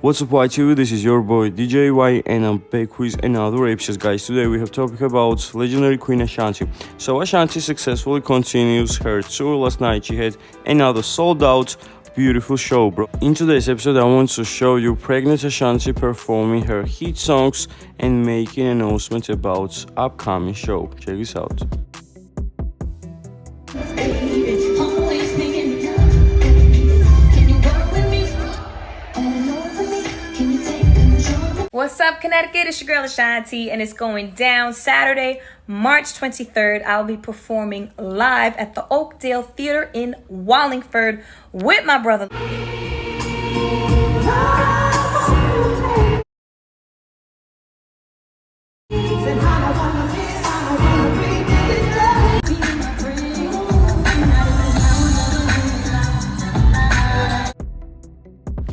What's up, YTV? This is your boy DJ Y, and I'm back with another episode, guys. Today we have topic about legendary Queen Ashanti. So Ashanti successfully continues her tour. Last night she had another sold-out beautiful show, bro. In today's episode, I want to show you pregnant Ashanti performing her hit songs and making an announcement about upcoming show. Check this out. What's up, Connecticut? It's your girl Ashanti, and it's going down Saturday, March 23rd. I'll be performing live at the Oakdale Theater in Wallingford with my brother.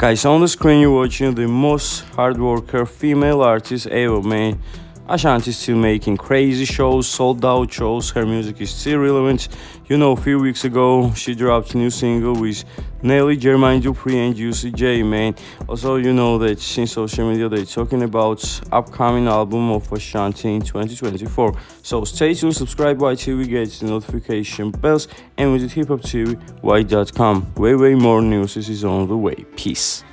Guys, on the screen you're watching the most hard worker female artist ever, man. Ashanti is still making crazy shows, sold out shows. Her music is still relevant. You know, a few weeks ago she dropped a new single with Nelly, Jermaine Dupri and Juicy J, man. Also, you know that since social media they're talking about upcoming album of Ashanti in 2024. So stay tuned, subscribe YTV, get the notification bells, and visit hiphoptv.com. Way more news is on the way. Peace.